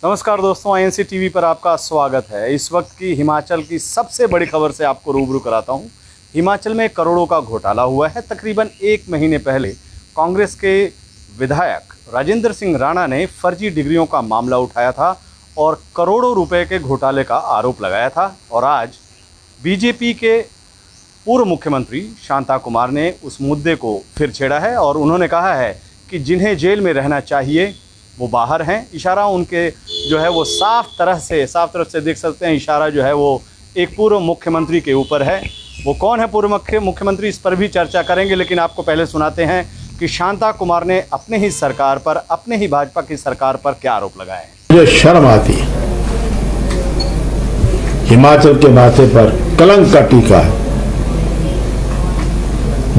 नमस्कार दोस्तों, INC TV पर आपका स्वागत है। इस वक्त की हिमाचल की सबसे बड़ी खबर से आपको रूबरू कराता हूं। हिमाचल में करोड़ों का घोटाला हुआ है। तकरीबन 1 महीने पहले कांग्रेस के विधायक राजेंद्र सिंह राणा ने फर्जी डिग्रियों का मामला उठाया था और करोड़ों रुपए के घोटाले का आरोप लगाया था। और आज बीजेपी के पूर्व मुख्यमंत्री शांता कुमार ने उस मुद्दे को फिर छेड़ा है और उन्होंने कहा है कि जिन्हें जेल में रहना चाहिए वो बाहर हैं। इशारा उनके जो है वो साफ तरफ से देख सकते हैं। इशारा जो है वो एक पूर्व मुख्यमंत्री के ऊपर है। वो कौन है पूर्व मुख्यमंत्री, इस पर भी चर्चा करेंगे, लेकिन आपको पहले सुनाते हैं कि शांता कुमार ने अपने ही सरकार पर, अपने ही भाजपा की सरकार पर क्या आरोप लगाए हैं। मुझे शर्म आती है, हिमाचल के माथे पर कलंक का टीका है।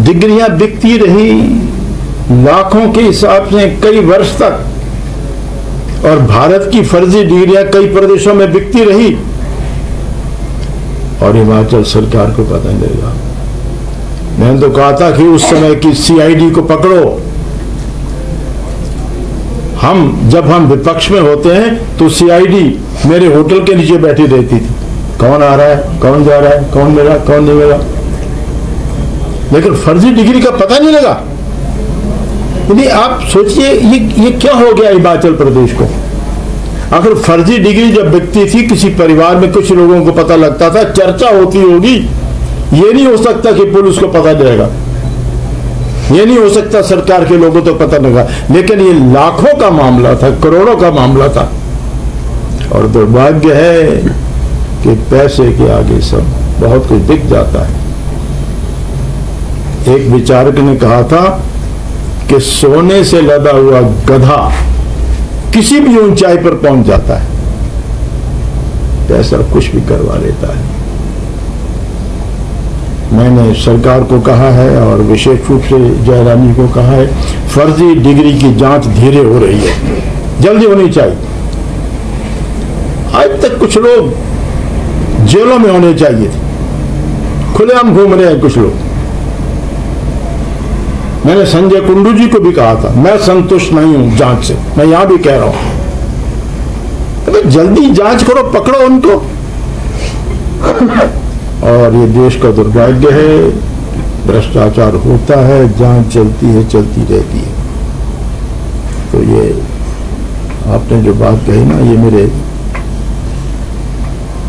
डिग्रियां बिकती रही लाखों के हिसाब से कई वर्ष तक, और भारत की फर्जी डिग्रियां कई प्रदेशों में बिकती रही और हिमाचल सरकार को पता नहीं लगा। मैंने तो कहा था कि उस समय की CID को पकड़ो। जब हम विपक्ष में होते हैं तो CID मेरे होटल के नीचे बैठी रहती थी, कौन आ रहा है, कौन जा रहा है, कौन मिला, कौन नहीं मिला, लेकिन फर्जी डिग्री का पता नहीं लगा। यदि आप सोचिए ये क्या हो गया हिमाचल प्रदेश को। अगर फर्जी डिग्री जब बिकती थी, किसी परिवार में कुछ लोगों को पता लगता था, चर्चा होती होगी। ये नहीं हो सकता कि पुलिस को पता जाएगा, ये नहीं हो सकता सरकार के लोगों तो पता लगा, लेकिन ये लाखों का मामला था, करोड़ों का मामला था। और दुर्भाग्य है कि पैसे के आगे सब बहुत कुछ बिक जाता है। एक विचारक ने कहा था कि सोने से लदा हुआ गधा किसी भी ऊंचाई पर पहुंच जाता है, पैसा कुछ भी करवा लेता है। मैंने सरकार को कहा है और विशेष रूप से जयराम जी को कहा है, फर्जी डिग्री की जांच धीरे हो रही है, जल्दी होनी चाहिए। आज तक कुछ लोग जेलों में होने चाहिए थे, खुलेआम घूम रहे हैं कुछ लोग। मैंने संजय कुंडू जी को भी कहा था, मैं संतुष्ट नहीं हूं जांच से, मैं यहां भी कह रहा हूं, तो जल्दी जांच करो, पकड़ो उनको। और ये देश का दुर्भाग्य है, भ्रष्टाचार होता है, जांच चलती है, चलती रहती है। तो ये आपने जो बात कही ना, ये मेरे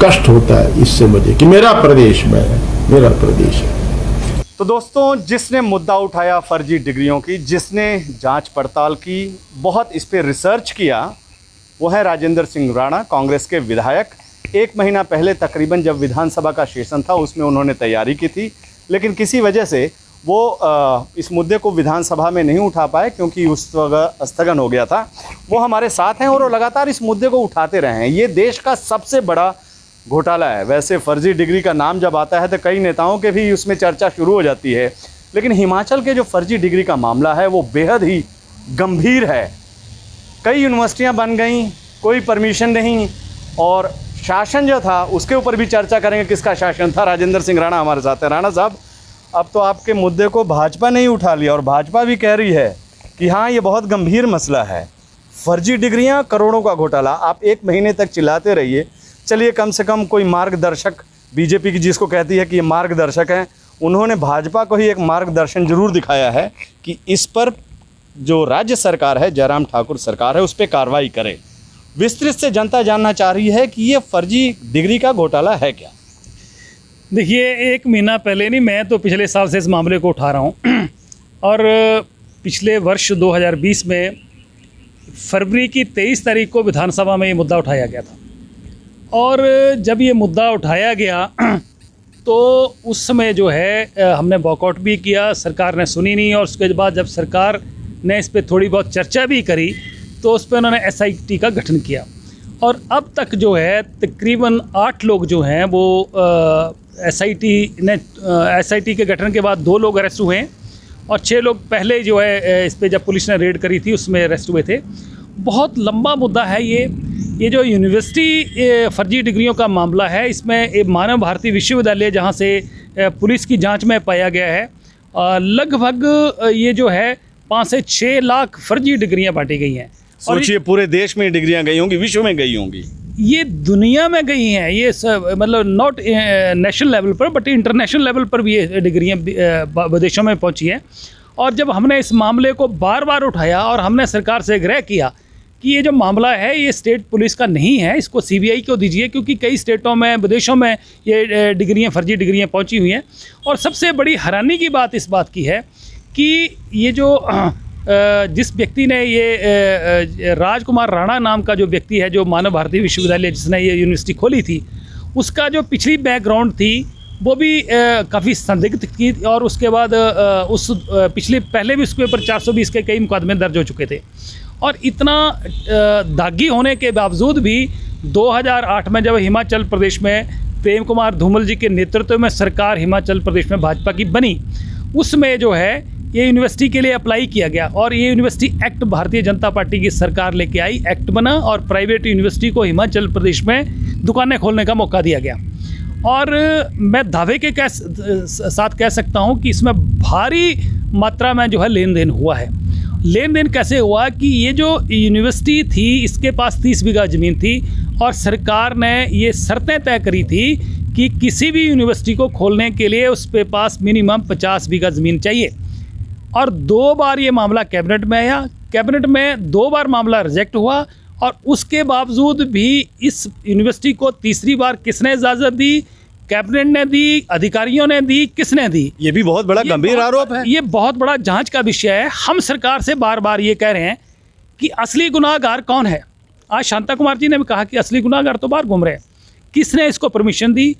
कष्ट होता है इससे मुझे कि मेरा प्रदेश में है, मेरा प्रदेश है। तो दोस्तों, जिसने मुद्दा उठाया फर्जी डिग्रियों की, जिसने जांच पड़ताल की, बहुत इस पे रिसर्च किया, वो है राजेंद्र सिंह राणा, कांग्रेस के विधायक। 1 महीना पहले तकरीबन जब विधानसभा का सेशन था, उसमें उन्होंने तैयारी की थी, लेकिन किसी वजह से वो इस मुद्दे को विधानसभा में नहीं उठा पाए, क्योंकि उस वक्त स्थगन हो गया था। वो हमारे साथ हैं और वो लगातार इस मुद्दे को उठाते रहे हैं। ये देश का सबसे बड़ा घोटाला है। वैसे फर्जी डिग्री का नाम जब आता है तो कई नेताओं के भी उसमें चर्चा शुरू हो जाती है, लेकिन हिमाचल के जो फर्जी डिग्री का मामला है वो बेहद ही गंभीर है। कई यूनिवर्सिटियां बन गई, कोई परमिशन नहीं, और शासन जो था उसके ऊपर भी चर्चा करेंगे, किसका शासन था। राजेंद्र सिंह राणा हमारे साथ है। राणा साहब, अब तो आपके मुद्दे को भाजपा ने ही उठा लिया और भाजपा भी कह रही है कि हाँ, ये बहुत गंभीर मसला है। फर्जी डिग्रियाँ, करोड़ों का घोटाला। आप 1 महीने तक चिल्लाते रहिए, चलिए कम से कम कोई मार्गदर्शक, बीजेपी की जिसको कहती है कि ये मार्गदर्शक हैं, उन्होंने भाजपा को ही एक मार्गदर्शन जरूर दिखाया है कि इस पर जो राज्य सरकार है, जयराम ठाकुर सरकार है, उस पर कार्रवाई करे। विस्तृत से जनता जानना चाह रही है कि ये फर्जी डिग्री का घोटाला है क्या। देखिए, 1 महीना पहले नहीं, मैं तो पिछले साल से इस मामले को उठा रहा हूँ। और पिछले वर्ष 2020 में फरवरी की 23 तारीख को विधानसभा में ये मुद्दा उठाया गया था। और जब ये मुद्दा उठाया गया तो उस समय जो है हमने वॉकआउट भी किया, सरकार ने सुनी नहीं। और उसके बाद जब सरकार ने इस पे थोड़ी बहुत चर्चा भी करी तो उस पर उन्होंने SIT का गठन किया। और अब तक जो है तकरीबन 8 लोग जो हैं वो SIT के गठन के बाद 2 लोग अरेस्ट हुए हैं और 6 लोग पहले जो है इस पर जब पुलिस ने रेड करी थी उसमें अरेस्ट हुए थे। बहुत लंबा मुद्दा है ये जो यूनिवर्सिटी फर्जी डिग्रियों का मामला है, इसमें एक मानव भारती विश्वविद्यालय जहां से पुलिस की जांच में पाया गया है, लगभग ये जो है 5 से 6 लाख फर्जी डिग्रियां बांटी गई हैं। सोचिए पूरे देश में डिग्रियां गई होंगी, विश्व में गई होंगी। ये दुनिया में गई हैं, ये मतलब नॉट नेशनल लेवल पर बट इंटरनेशनल लेवल पर भी ये डिग्रियां विदेशों में पहुंची हैं। और जब हमने इस मामले को बार बार उठाया और हमने सरकार से आग्रह किया कि ये जो मामला है ये स्टेट पुलिस का नहीं है, इसको सीबीआई को दीजिए, क्योंकि कई स्टेटों में विदेशों में ये डिग्रियां, फर्जी डिग्रियां पहुंची हुई हैं। और सबसे बड़ी हैरानी की बात इस बात की है कि ये जो जिस व्यक्ति ने ये राजकुमार राणा नाम का जो व्यक्ति है, जो मानव भारती विश्वविद्यालय जिसने ये यूनिवर्सिटी खोली थी, उसका जो पिछली बैकग्राउंड थी वो भी काफ़ी संदिग्ध थी। और उसके बाद पहले भी उसके ऊपर 420 के कई मुकदमे दर्ज हो चुके थे। और इतना दागी होने के बावजूद भी 2008 में जब हिमाचल प्रदेश में प्रेम कुमार धूमल जी के नेतृत्व में सरकार हिमाचल प्रदेश में भाजपा की बनी, उसमें जो है ये यूनिवर्सिटी के लिए अप्लाई किया गया और ये university act Bharatiya Janata party की सरकार लेके आई, एक्ट बना और प्राइवेट यूनिवर्सिटी को हिमाचल प्रदेश में दुकानें खोलने का मौका दिया गया। और मैं दावे के साथ कह सकता हूँ कि इसमें भारी मात्रा में जो है लेन देन हुआ है। लेन देन कैसे हुआ कि ये जो यूनिवर्सिटी थी इसके पास 30 बीघा ज़मीन थी और सरकार ने ये शर्तें तय करी थी कि किसी भी यूनिवर्सिटी को खोलने के लिए उसके पास मिनिमम 50 बीघा ज़मीन चाहिए। और 2 बार ये मामला कैबिनेट में आया, कैबिनेट में 2 बार मामला रिजेक्ट हुआ। और उसके बावजूद भी इस यूनिवर्सिटी को तीसरी बार किसने इजाज़त दी? कैबिनेट ने दी, अधिकारियों ने दी, किसने दी? ये भी बहुत बड़ा गंभीर आरोप है। ये बहुत बड़ा जांच का विषय है। हम सरकार से बार बार ये कह रहे हैं कि असली गुनाहगार कौन है। आज शांता कुमार जी ने भी कहा कि असली गुनाहगार तो बाहर घूम रहे हैं। किसने इसको परमिशन दी?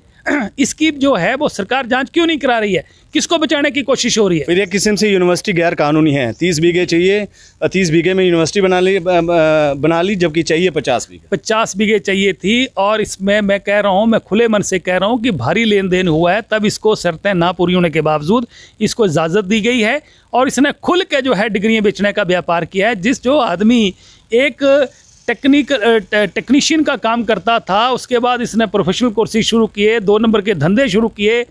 इसकी जो है वो सरकार जांच क्यों नहीं करा रही है? किसको बचाने की कोशिश हो रही है? फिर एक किस्म से यूनिवर्सिटी गैर कानूनी है। 30 बीघे चाहिए, 30 बीघे में यूनिवर्सिटी बना ली जबकि चाहिए 50 बीघे। 50 बीघे चाहिए थी। और इसमें मैं कह रहा हूँ, मैं खुले मन से कह रहा हूँ कि भारी लेन देन हुआ है, तब इसको शर्तें ना पूरी होने के बावजूद इसको इजाज़त दी गई है और इसने खुल के जो है डिग्रियाँ बेचने का व्यापार किया है। जो आदमी एक टेक्नीशियन का काम करता था, उसके बाद इसने प्रोफेशनल कोर्सेज शुरू किए, 2 नंबर के धंधे शुरू किए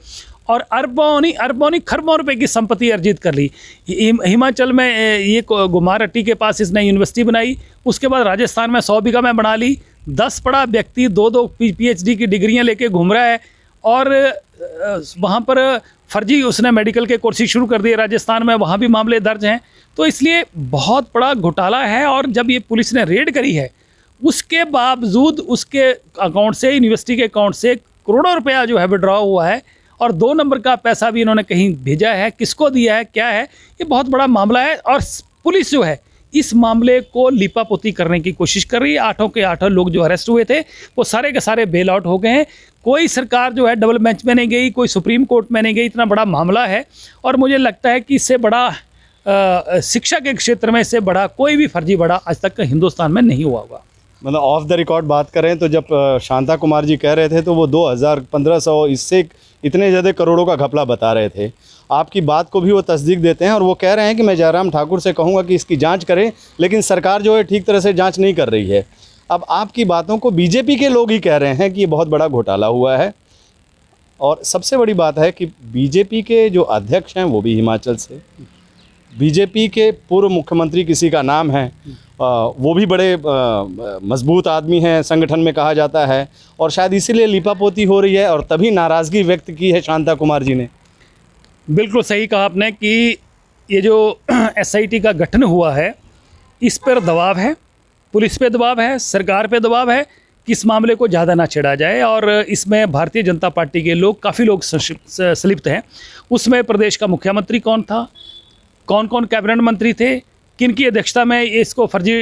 और अरबों खरबों रुपए की संपत्ति अर्जित कर ली। हिमाचल में ये गुमारहट्टी के पास इसने यूनिवर्सिटी बनाई, उसके बाद राजस्थान में 100 बीघा में बना ली। 10 पढ़ा व्यक्ति 2-2 PhD की डिग्रियां लेके घूम रहा है और वहाँ पर फर्जी उसने मेडिकल के कोर्सेज शुरू कर दिए राजस्थान में, वहाँ भी मामले दर्ज हैं। तो इसलिए बहुत बड़ा घोटाला है। और जब ये पुलिस ने रेड करी है उसके बावजूद उसके अकाउंट से, यूनिवर्सिटी के अकाउंट से करोड़ों रुपया जो है विड्रॉ हुआ है और 2 नंबर का पैसा भी इन्होंने कहीं भेजा है, किसको दिया है, क्या है, ये बहुत बड़ा मामला है। और पुलिस जो है इस मामले को लिपापोती करने की कोशिश कर रही है। 8 के 8 लोग जो अरेस्ट हुए थे वो सारे के सारे बेल आउट हो गए हैं। कोई सरकार जो है डबल बेंच में नहीं गई, कोई सुप्रीम कोर्ट में नहीं गई। इतना बड़ा मामला है और मुझे लगता है कि इससे बड़ा शिक्षा के क्षेत्र में इससे बड़ा कोई भी फर्जी बड़ा आज तक हिंदुस्तान में नहीं हुआ होगा। मतलब ऑफ द रिकॉर्ड बात करें तो जब शांता कुमार जी कह रहे थे तो वो 2000, 1500 इससे इतने ज़्यादा करोड़ों का घपला बता रहे थे। आपकी बात को भी वो तस्दीक देते हैं और वो कह रहे हैं कि मैं जयराम ठाकुर से कहूँगा कि इसकी जांच करें, लेकिन सरकार जो है ठीक तरह से जांच नहीं कर रही है। अब आपकी बातों को बीजेपी के लोग ही कह रहे हैं कि ये बहुत बड़ा घोटाला हुआ है। और सबसे बड़ी बात है कि बीजेपी के जो अध्यक्ष हैं वो भी हिमाचल से, बीजेपी के पूर्व मुख्यमंत्री किसी का नाम है, वो भी बड़े मजबूत आदमी हैं, संगठन में कहा जाता है, और शायद इसीलिए लिपापोती हो रही है और तभी नाराज़गी व्यक्त की है शांता कुमार जी ने। बिल्कुल सही कहा आपने कि ये जो SIT का गठन हुआ है इस पर दबाव है, पुलिस पे दबाव है, सरकार पे दबाव है कि इस मामले को ज़्यादा ना छेड़ा जाए। और इसमें भारतीय जनता पार्टी के लोग, काफ़ी लोग संलिप्त हैं। उसमें प्रदेश का मुख्यमंत्री कौन था, कौन कौन कैबिनेट मंत्री थे, किन की अध्यक्षता में इसको फर्जी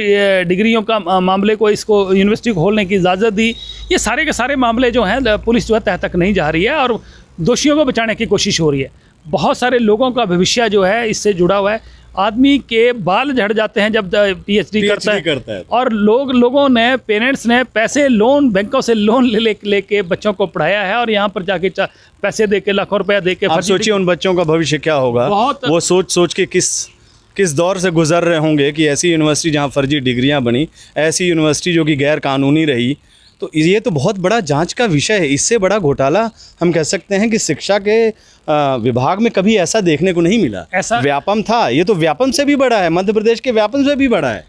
डिग्रियों का मामले को, इसको यूनिवर्सिटी को खोलने की इजाज़त दी, ये सारे के सारे मामले जो हैं पुलिस जो है तह तक नहीं जा रही है और दोषियों को बचाने की कोशिश हो रही है। बहुत सारे लोगों का भविष्य जो है इससे जुड़ा हुआ है। आदमी के बाल झड़ जाते हैं जब PhD करता है। और लोगों ने, पेरेंट्स ने पैसे लोन, बैंकों से लोन लेके बच्चों को पढ़ाया है और यहाँ पर जाके पैसे दे के, लाखों रुपया दे के। आप सोचिए उन बच्चों का भविष्य क्या होगा। वो सोच के किस दौर से गुजर रहे होंगे कि ऐसी यूनिवर्सिटी जहाँ फर्जी डिग्रियाँ बनी, ऐसी यूनिवर्सिटी जो कि गैर कानूनी रही। तो ये तो बहुत बड़ा जांच का विषय है। इससे बड़ा घोटाला हम कह सकते हैं कि शिक्षा के विभाग में कभी ऐसा देखने को नहीं मिला। ऐसा व्यापम था, ये तो व्यापम से भी बड़ा है, मध्य प्रदेश के व्यापम से भी बड़ा है।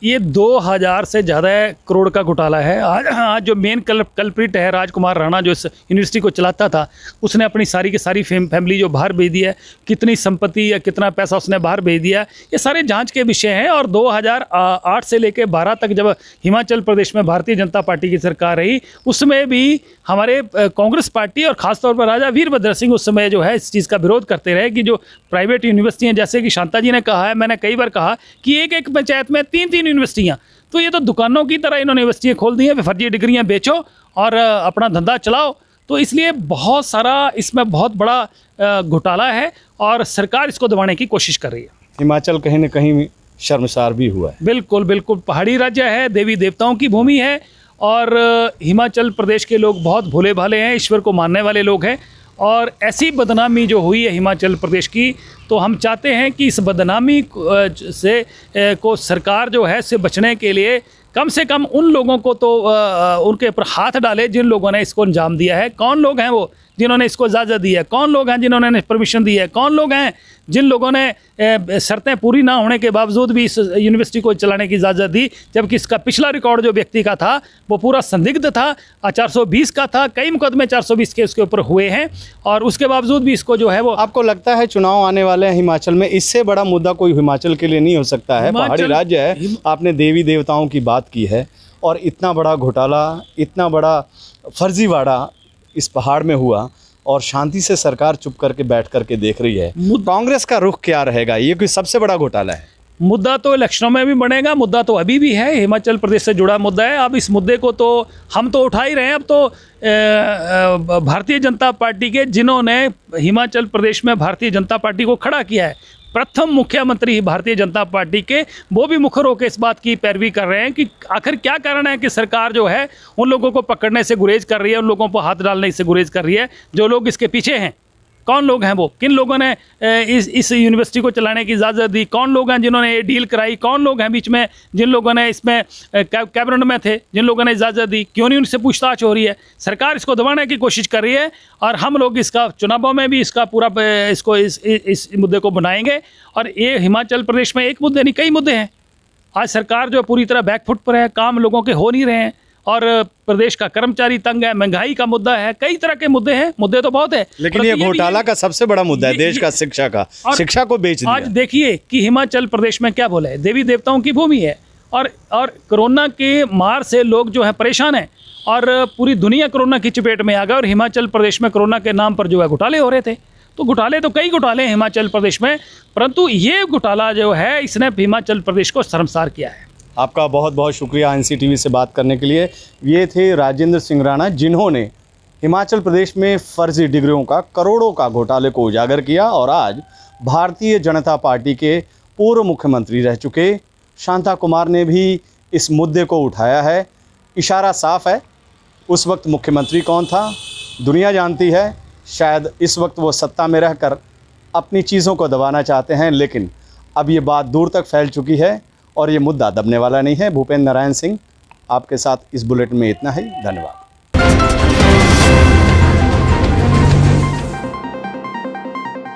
ये 2000 से ज़्यादा करोड़ का घोटाला है। आज जो मेन कल्प्रिट है राजकुमार राणा, जो इस यूनिवर्सिटी को चलाता था, उसने अपनी सारी की सारी फैमिली जो बाहर भेज दी है, कितनी संपत्ति या कितना पैसा उसने बाहर भेज दिया, ये सारे जांच के विषय हैं। और 2008 से लेकर 12 तक जब हिमाचल प्रदेश में भारतीय जनता पार्टी की सरकार रही, उसमें भी हमारे कांग्रेस पार्टी और ख़ासतौर पर राजा वीरभद्र सिंह उस समय जो है इस चीज़ का विरोध करते रहे कि जो प्राइवेट यूनिवर्सिटियाँ, जैसे कि शांता जी ने कहा है, मैंने कई बार कहा कि एक पंचायत में 3-3 यूनिवर्सिटियाँ, तो ये तो दुकानों की तरह इन्होंने यूनिवर्सिटियाँ खोल दी हैं, फर्जी डिग्रियाँ बेचो और अपना धंधा चलाओ। तो इसलिए बहुत सारा इसमें बहुत बड़ा घोटाला है और सरकार इसको दबाने की कोशिश कर रही है। हिमाचल कहीं न कहीं शर्मसार भी हुआ है। बिल्कुल बिल्कुल, पहाड़ी राज्य है, देवी देवताओं की भूमि है और हिमाचल प्रदेश के लोग बहुत भोले भाले हैं, ईश्वर को मानने वाले लोग हैं। और ऐसी बदनामी जो हुई है हिमाचल प्रदेश की, तो हम चाहते हैं कि इस बदनामी को सरकार जो है से बचने के लिए कम से कम उन लोगों को तो उनके ऊपर हाथ डाले जिन लोगों ने इसको अंजाम दिया है। कौन लोग हैं वो जिन्होंने इसको इजाज़त दी है? कौन लोग हैं जिन्होंने परमिशन दी है? कौन लोग हैं जिन लोगों ने शर्तें पूरी ना होने के बावजूद भी इस यूनिवर्सिटी को चलाने की इजाज़त दी, जबकि इसका पिछला रिकॉर्ड जो व्यक्ति का था वो पूरा संदिग्ध था, 420 का था, कई मुकदमे 420 के उसके ऊपर हुए हैं और उसके बावजूद भी इसको जो है वो। आपको लगता है चुनाव आने वाले हैं हिमाचल में, इससे बड़ा मुद्दा कोई हिमाचल के लिए नहीं हो सकता है? पहाड़ी राज्य है, आपने देवी देवताओं की बात की है और इतना बड़ा घोटाला, इतना बड़ा फर्जीवाड़ा इस पहाड़ में हुआ और शांति से सरकार चुप करके बैठ करके देख रही है। कांग्रेस का रुख क्या रहेगा? ये कोई सबसे बड़ा घोटाला है। मुद्दा तो इलेक्शनों में भी बनेगा, मुद्दा तो अभी भी है, हिमाचल प्रदेश से जुड़ा मुद्दा है। अब इस मुद्दे को तो हम तो उठा ही रहे हैं। अब तो भारतीय जनता पार्टी के जिन्होंने हिमाचल प्रदेश में भारतीय जनता पार्टी को खड़ा किया है, प्रथम मुख्यमंत्री भारतीय जनता पार्टी के, वो भी मुखर होकर इस बात की पैरवी कर रहे हैं कि आखिर क्या कारण है कि सरकार जो है उन लोगों को पकड़ने से गुरेज कर रही है, उन लोगों पर हाथ डालने से गुरेज कर रही है जो लोग इसके पीछे हैं। कौन लोग हैं वो? किन लोगों ने इस यूनिवर्सिटी को चलाने की इजाज़त दी? कौन लोग हैं जिन्होंने ये डील कराई? कौन लोग हैं बीच में जिन लोगों ने इसमें कैबिनेट में थे, जिन लोगों ने इजाज़त दी? क्यों नहीं उनसे पूछताछ हो रही है? सरकार इसको दबाने की कोशिश कर रही है और हम लोग इसका चुनावों में भी इसका पूरा इसको इस मुद्दे को बनाएंगे। और ये हिमाचल प्रदेश में एक मुद्दे नहीं, कई मुद्दे हैं। आज सरकार जो पूरी तरह बैकफुट पर है, काम लोगों के हो नहीं रहे हैं और प्रदेश का कर्मचारी तंग है, महंगाई का मुद्दा है, कई तरह के मुद्दे हैं। मुद्दे तो बहुत है, लेकिन ये घोटाला का सबसे बड़ा मुद्दा है देश का, शिक्षा का। शिक्षा को बेच दिया। आज देखिए कि हिमाचल प्रदेश में क्या बोला है, देवी देवताओं की भूमि है और कोरोना के मार से लोग जो है परेशान हैं और पूरी दुनिया कोरोना की चपेट में आ गया और हिमाचल प्रदेश में कोरोना के नाम पर जो है घोटाले हो रहे थे। तो घोटाले तो कई घोटाले हैं हिमाचल प्रदेश में, परंतु ये घोटाला जो है इसने हिमाचल प्रदेश को शर्मसार किया है। आपका बहुत बहुत शुक्रिया NCTV से बात करने के लिए। ये थे राजेंद्र सिंह राणा, जिन्होंने हिमाचल प्रदेश में फर्जी डिग्रियों का करोड़ों का घोटाले को उजागर किया और आज भारतीय जनता पार्टी के पूर्व मुख्यमंत्री रह चुके शांता कुमार ने भी इस मुद्दे को उठाया है। इशारा साफ है, उस वक्त मुख्यमंत्री कौन था दुनिया जानती है। शायद इस वक्त वो सत्ता में रहकर अपनी चीज़ों को दबाना चाहते हैं, लेकिन अब ये बात दूर तक फैल चुकी है और ये मुद्दा दबने वाला नहीं है। भूपेंद्र नारायण सिंह आपके साथ इस बुलेटिन में इतना ही। धन्यवाद।